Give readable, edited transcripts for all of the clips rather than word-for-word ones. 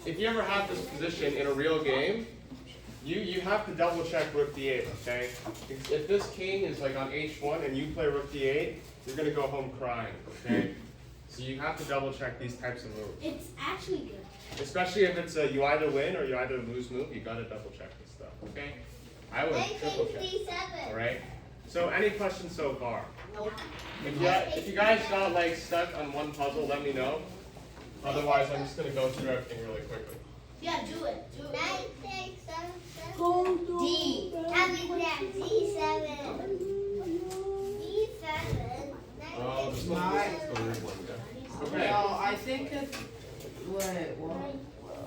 if you ever have this position in a real game, you have to double check rook d8, okay? If this king is like on h1 and you play rook d8, you're gonna go home crying, okay? So you have to double check these types of moves. It's actually good. Especially if it's a you either win or you either lose move, you gotta double check this stuff, okay? I would triple check. Alright? So any questions so far? Nope. If you guys got like stuck on one puzzle, let me know. Otherwise, I'm just gonna go through everything really quickly. Yeah, do it. Do it. 9, 6, 7, 7. D. D7. Oh, this one is the weird one, yeah. Okay. No, I think it's. Wait, what?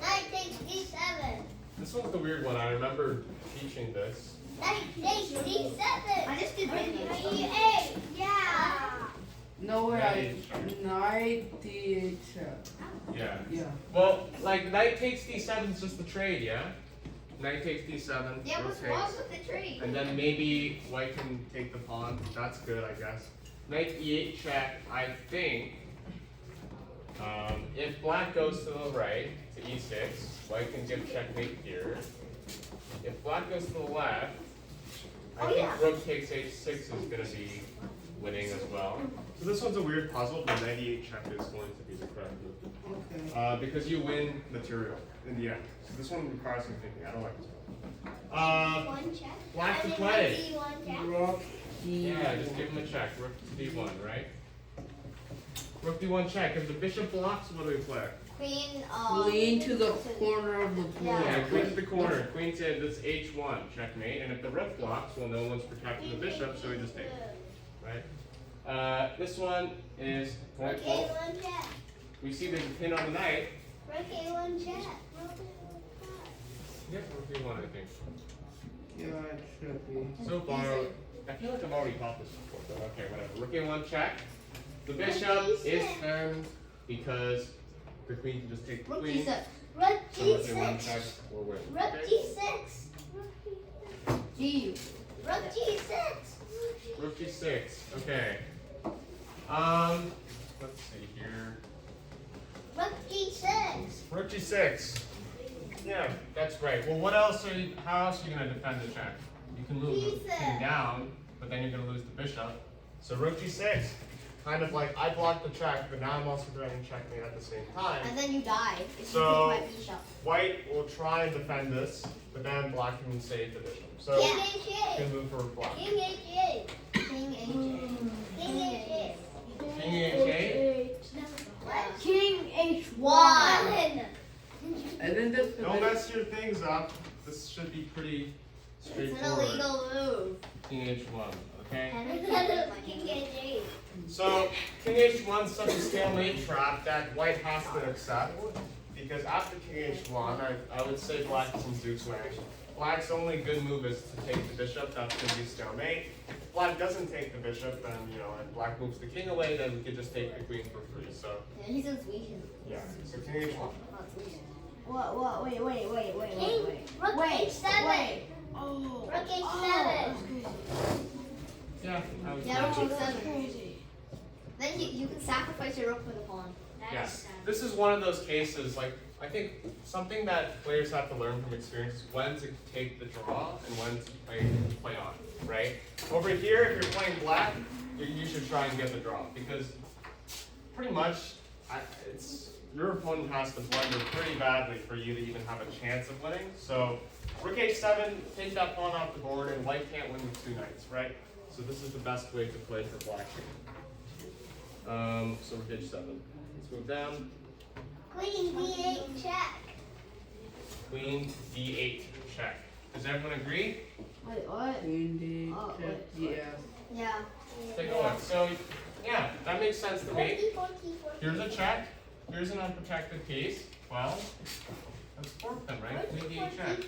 9 takes D7. This one's the weird one. I remember teaching this. 9 takes D7. I just did D8. Yeah. No way, knight d8 check. Yeah. Yeah. Well, like knight takes d7 is just the trade, yeah? Knight takes d7. Yeah, what's rook wrong takes. with the tree? And then maybe white can take the pawn. That's good, I guess. Knight e8 check, I think. If black goes to the right, to e6, white can give checkmate here. If black goes to the left, I think rook takes h6 is going to be winning as well. So this one's a weird puzzle, but knight e8 check is going to be the correct move. Okay. Because you win material in the end. So this one requires some thinking. I don't like this one. One check. Black to And then play. D1 check. Rook Yeah, just give him a check. Rook to d1, right? Rook d1 check. If the bishop blocks, what do we play? Queen. Queen to the corner of the board. Yeah, queen to the corner. Queen to this h1, checkmate. And if the rook blocks, well, no one's protecting the bishop, so we just take it, right? This one is Rook point fault. A1 check. We see the pin on the knight. Rook A1 check. Yep, rook d1, I think. Yeah, it should be. So far, I feel like I've already taught this before, but okay, whatever. Rook a1 check. The bishop is turned because the queen can just take the Rook queen. d6. Rook So rook a1 check G6. will win. Rook Okay? G6. G. Rook G6. Rook g6. Okay. Let's see here. Rook G6. Rook g6. Yeah, that's right. Well, what else are you? How else are you gonna defend the check? You can move the king down, but then you're gonna lose the bishop. So rook g6. Kind of like I blocked the check, but now I'm also threatening checkmate at the same time. And then you die if So- you take my bishop. White will try and defend this, but then black can save the bishop. So King you H8. can move for black. King H8. King H8. King H8. King h8. What? King H1. One. And then this. Don't mess your things up. This should be pretty It's an straightforward. illegal move. King h1. Okay. King H8. So King h1 is such a stalemate trap that white has to accept. Because after King h1, I would say black is in Duke's way. Black's only good move is to take the bishop. That's going to be stalemate. If black doesn't take the bishop, then and black moves the king away, then we could just take the queen for free. So Yeah, he's in Sweden. yeah. So King h1. Not Sweden. What? Wait. King. Rook H7. Wait. Oh. Rook H7. Yeah. I would Yeah, say rook that. h7. Then you can sacrifice your rook for the pawn. Yeah. This is one of those cases, like, I think something that players have to learn from experience is when to take the draw and when to play on, right? Over here, if you're playing black, you should try and get the draw because pretty much your opponent has to blunder pretty badly for you to even have a chance of winning. So rook h7, take that pawn off the board, and white can't win with two knights, right? So this is the best way to play for black. So rook h7. Let's move down. Queen D8 check. Queen d8 check. Does everyone agree? Wait, what? Queen d Oh, check. wait. Yeah. Yeah. Take a look. So, yeah, that makes sense to me. 40. Here's a check. Here's an unprotected piece. Well, let's fork them, right? Queen d8 check.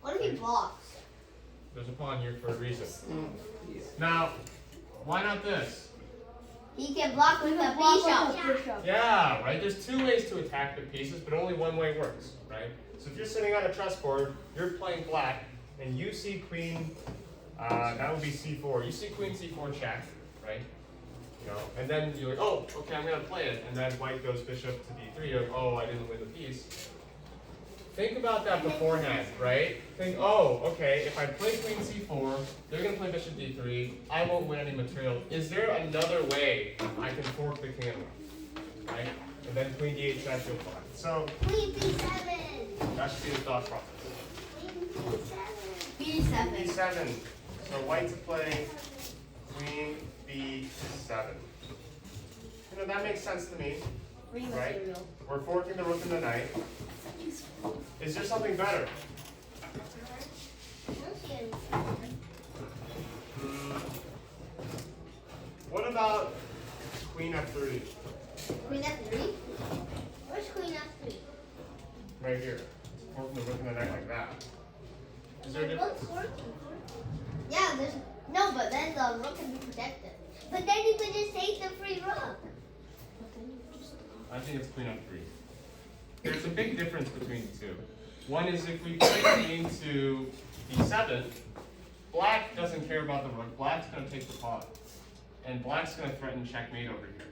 What if he blocks? There's a pawn here for a reason. Yeah. Now, why not this? He can block with the bishop. Yeah, right? There's two ways to attack the pieces, but only one way works, right? So if you're sitting on a chessboard, you're playing black, and you see queen, that would be c4. You see queen c4 check, right? You know, and then you're like, oh, okay, I'm gonna play it, and then white goes bishop to d3. You're like, oh, I didn't win the piece. Think about that beforehand, right? Think, oh, okay, if I play queen c4, they're gonna play bishop d3. I won't win any material. is there another way I can fork the king and white, right? And then queen d8 check, you'll find. So Queen b7. that should be the thought process. Queen b7. B7. b7. So white to play queen b7. You know, that makes sense to me. Free Right. material. We're forking the rook and the knight. Is there something better? What about queen f3? Queen F3? Where's Queen f3? Right here. Forking the rook and the knight like that. Is there a difference? Yeah, there's no, but then the rook can be protected. But then you could just take the free rook. I think it's queen f3. There's a big difference between the two. One is if we play queen to d7, black doesn't care about the rook. Black's going to take the pawn. And black's going to threaten checkmate over here.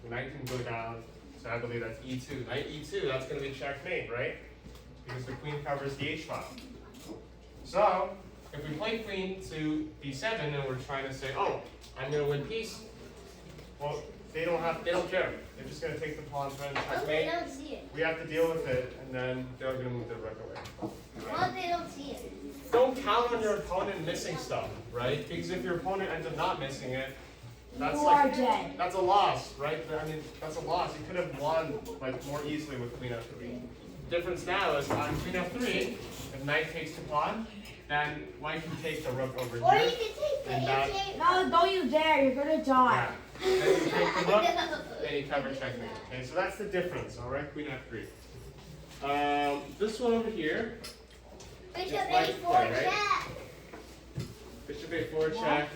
The knight can go down. So I believe that's e2. Knight e2, that's going to be checkmate, right? Because the queen covers the h file. So, if we play queen to d7 and we're trying to say, oh, I'm going to win peace, well, they don't care. They're just going to take the pawn, threaten Oh, they checkmate. don't see it. We have to deal with it, and then they're going to move their rook away. Well, they don't see it. Don't count on your opponent missing stuff, right? Because if your opponent ends up not missing it, that's You are like dead. that's a loss, right? I mean, that's a loss. You could have won like more easily with queen f3. Difference now is on queen f3, if knight takes the pawn, then white can take the rook over Or you here. can take the And that- h8. No, don't you dare. You're gonna die. Yeah. Then you take the rook, then you cover checkmate. Okay, so that's the difference, all right? Queen f3. This one over here, Bishop It's like a4 play, right? check. bishop a4 check.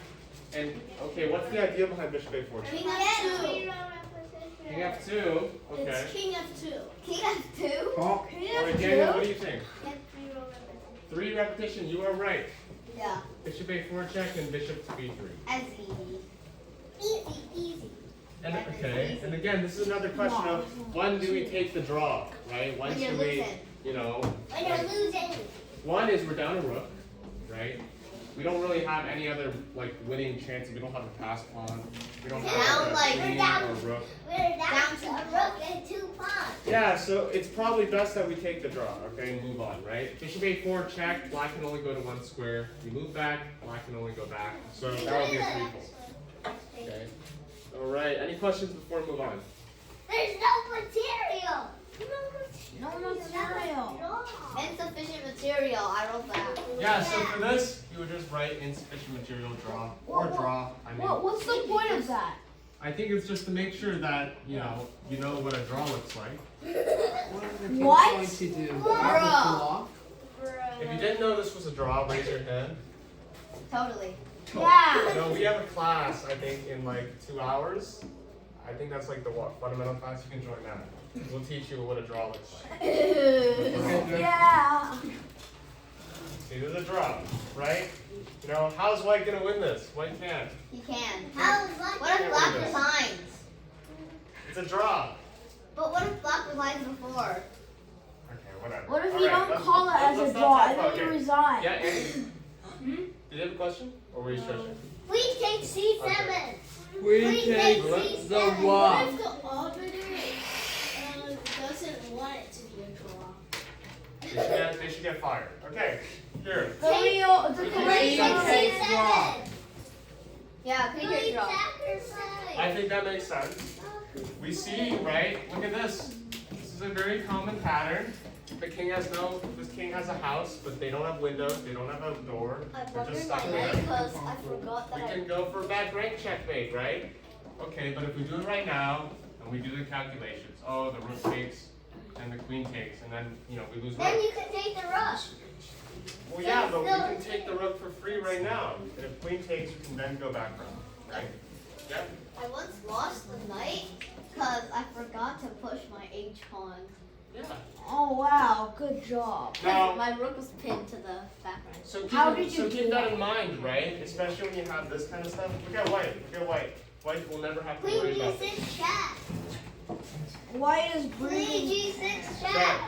And okay, what's the idea behind bishop a4 check? King Get F2. free rook repetition. King f2. Okay. It's King F2. King F2? Oh, All right, Daniel, what do you think? Get free rook repetition. 3 repetition. You are right. Yeah. Bishop a4 check and bishop to b3. As easy. Easy, easy. And okay, and again, this is another question of when do we take the draw, right? When When you're should we, losing. you know? When you're like, losing. one is we're down a rook, right? We don't really have any other like winning chances. We don't have a pass pawn. We don't Down, have like, a queen down. or rook. We're down Down to to a rook and 2 pawns. Yeah, so it's probably best that we take the draw, okay, and move on, right? Bishop a4 check, black can only go to one square. We move back, black can only go back. So that would be a three-fold. Okay. All right. Any questions before we move on? There's no material. No material. Insufficient material. I wrote that. Yeah. So for this, you would just write insufficient material draw or draw. I mean, What's the point of that? I think it's just to make sure that you know what a draw looks like. what are the What? going to do? Bruh. Block? If you didn't know this was a draw, raise your hand. Totally. Yeah. No, we have a class. I think in like 2 hours. I think that's like the what fundamental class. You can join that. We'll teach you what a draw looks like. Yeah. See, there's a draw, right? You know, how's white gonna win this? White can't. You can. How is lucky? What if black resigns? It's a draw. But what if black resigns before? Okay, whatever. What if All you right, don't let's- call it as a let's not draw talk and then about- you okay. resign? Yeah, Andy. Did you have a question? Or were you stretching? Please take C7. Okay. We Please take take the C7. block. What if the arbiter doesn't want it to be a draw? They should get fired. Okay, here. The real, the Please correct take answer. C7. Yeah, pick your Please draw. sacrifice. I think that makes sense. We see, right? Look at this. This is a very common pattern. This king has a house, but they don't have windows, they don't have a door. They're just stuck there. because I forgot We that can go for a back rank checkmate, right? Okay, but if we do it right now, and we do the calculations, oh, the rook takes, and the queen takes, and then, we lose Then rook. you can take the rook. Well, yeah, but we can take the rook for free right now. And if queen takes, we can then go back rook, right? Yeah? I once lost the knight because I forgot to push my H pawn. Yeah. Oh wow, good job. Now, My rook was pinned to the back rank. so keep, How did you so do keep that that? in mind, right? Especially when you have this kind of stuff. Look at white, look at white. White will never have to Queen worry about this. G6 check. White is Queen breathing. G6 Check. check.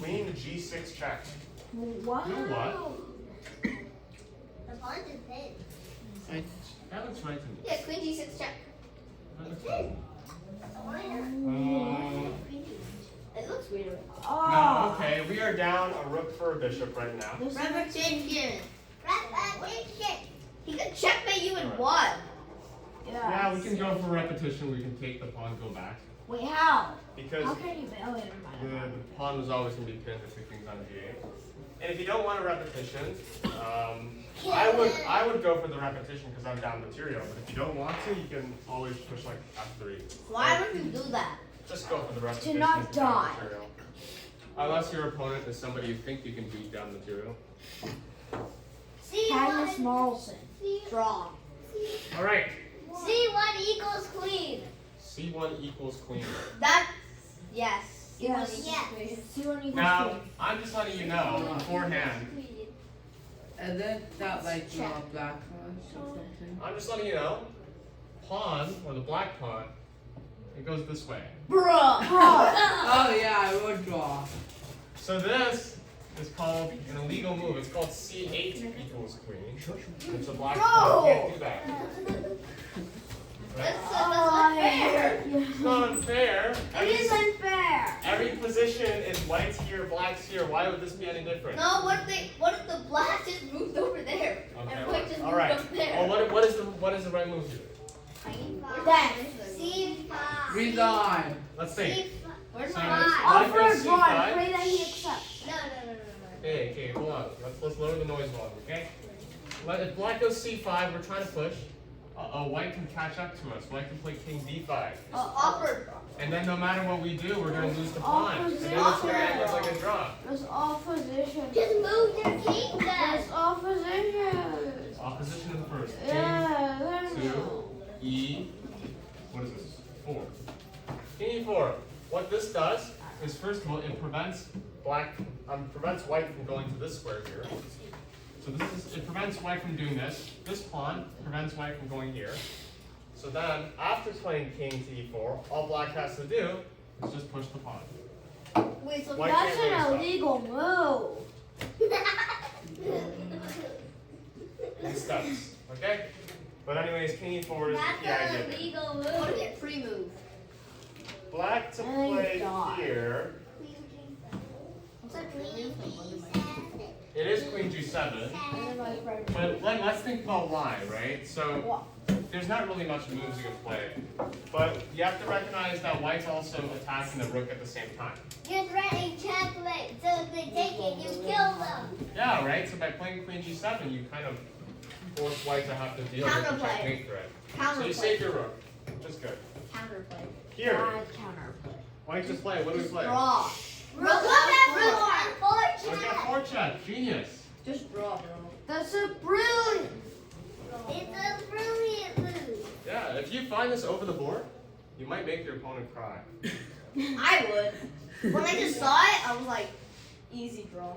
Queen G6 check. What? You know what? The pawn is dead. That looks right to me. Yeah, Queen G6 check. That looks right. It looks weird. Oh. No, okay, we are down a rook for a bishop right now. This is- Repetition. Repetition. He could checkmate you in Alright. one. Yeah, we can go for repetition. We can take the pawn, go back. Wait, how? Because How can you? Oh, wait, never mind. the pawn was always going to be pinned if the king's on g8. And if you don't want a repetition, I would go for the repetition because I'm down material. But if you don't want to, you can always push like f3. Why would you do that? Just go for the repetition. not if you're down die. material. Unless your opponent is somebody you think you can beat down material. Magnus C1. Morrison. Draw. All right. C1 equals queen. C1 equals queen. That's yes. Yes. Yes. See when you Now, I'm just letting you know beforehand. And then that like draw black one or something. I'm just letting you know. Pawn, or the black pawn, it goes this way. Bruh. Oh yeah, I would draw. So this is called an illegal move. It's called C8 equals queen. It's a black pawn. You can't do that. Right? Unfair. It's not unfair. It is unfair. Every position is white's here, black's here. Why would this be any different? No, what if the black just moved over there? Okay, And white just all moved right. up there. Well, what is the right move here? That. C5. Resign. Let's see. Where's So, my black Offer goes a drawing. C5. Pray that he accepts. No. Okay, hold on. Let's lower the noise volume, okay? If black goes C5, we're trying to push. White can catch up to us. White can play king D5. Offer. And then no matter what we do, we're going to lose the pawn. And then it's going to end up like a draw. There's opposition. Just move your king then. There's opposition. Opposition in the first. Yeah, there King, you 2, go. E, what is this? 4. King E4. What this does is, first of all, it prevents white from going to this square here. So it prevents white from doing this. This pawn prevents white from going here. So then, after playing king to e4, all black has to do is just push the pawn. Wait, so White That's can't really an stop. illegal move. In steps, okay? But anyways, king e4 is That's the key idea an there. illegal what move. is it? Pre-move. Black to And play die. here. What's that pre-move? It is queen g7. And then my friend. But let's think about why, right? So there's not really much moves you can play. But you have to recognize that white's also attacking the rook at the same time. You're threatening checkmate, so if they take it, you kill them. Yeah, right? So by playing queen g7, you kind of force white to have to deal with the Counterplay. checkmate threat. So you Counterplay. save your rook, which is good. Counterplay. Here, Bad counterplay. white just play. What do we play? Draw. Rook at Look at 4 4 check. Genius. Just draw, bro. That's a brilliant. It's a brilliant move. Yeah, if you find this over the board, you might make your opponent cry. I would. When I just saw it, I was like, easy draw.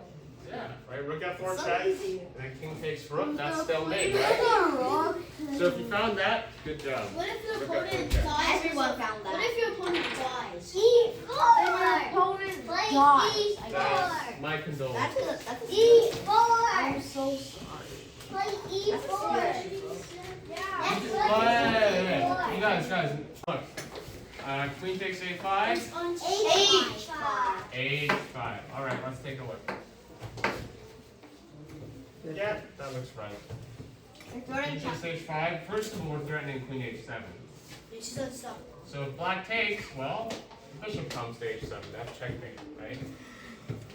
Yeah, right? Rook f4 So check, easy. and then king takes rook. That's still made, right? So if you found that, good job. What if your Rook f4 opponent check. dies? Everyone found What that. if your opponent dies? E4. Opponent Play dies. E4. My condolences. That's a E4. I'm so sorry. Play E4. Let's Hey, play you guys, look. Queen takes a5, H5. a5. All right, let's take a look. Yeah, that looks right. Queen takes h5. First of all, we're threatening queen h7. She said stop. So if black takes, well, the bishop comes to h7. That's checkmate, right?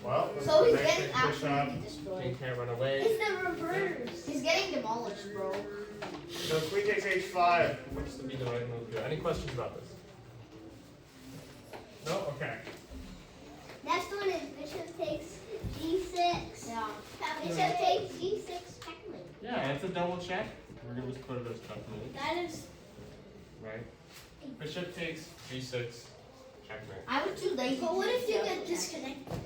Well, So he's next getting bishop. absolutely destroyed. King can't run away. It's the reverse. He's getting demolished, bro. So queen takes h5 looks to be the right move here. Any questions about this? No? Okay. Next one is bishop takes G6. Yeah. Bishop takes G6 checkmate. Yeah, it's a double check. We're going to just put it as checkmate, That is. right? Bishop takes g6, checkmate. I was too lazy. But what if you to get check. disconnected?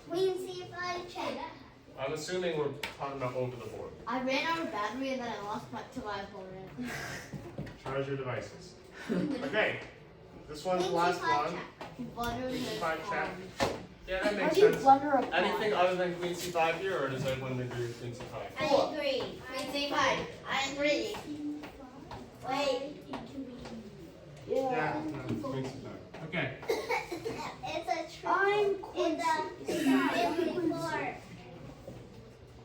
Queen C5 check. I'm assuming we're talking about over the board. I ran out of battery and then I lost my to my opponent. Charge your devices. Okay. This one's the Queen last C5 one. check. Blunder Queen his C5 check. pawn. Yeah, that How makes do you sense. blunder a pawn? Anything other than Queen C5 here, or does everyone agree with Queen C5? I agree. Queen C5. I agree. Wait. Yeah. no, Queen C5. Okay. It's a triple. I'm queen. It's a family four.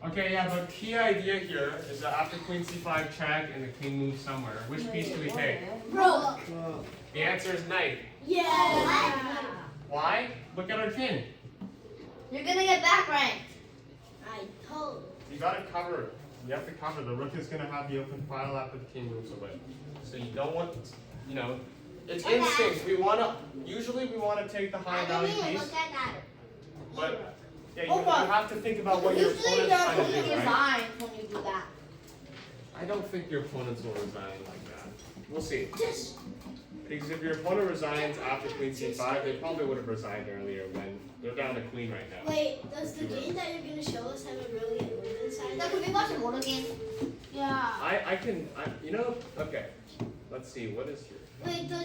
Okay, yeah, but key idea here is that after Queen C5 check and the king moves somewhere, which piece do we take? Bro. The answer is knight. Yeah. Why? Look at our king. You're gonna get back ranked. I told. You gotta cover it. You have to cover. The rook is gonna have the open file after the king moves away. So you don't want, you know, it's Okay. instinct. Usually we wanna take the high I value didn't even piece, look at that. but yeah, you Hold on. have to think about what your Usually opponent's your trying to opponent do, right? resigns when you do that. I don't think your opponents will resign like that. We'll see. Just. Because if your opponent resigns after Queen C5, they probably would have resigned earlier when they're down to Queen right now. Wait, does the game that you're gonna show us have a really good win inside? So can we watch a mortal game? Yeah. You know, okay. Let's see, what is here? Wait, does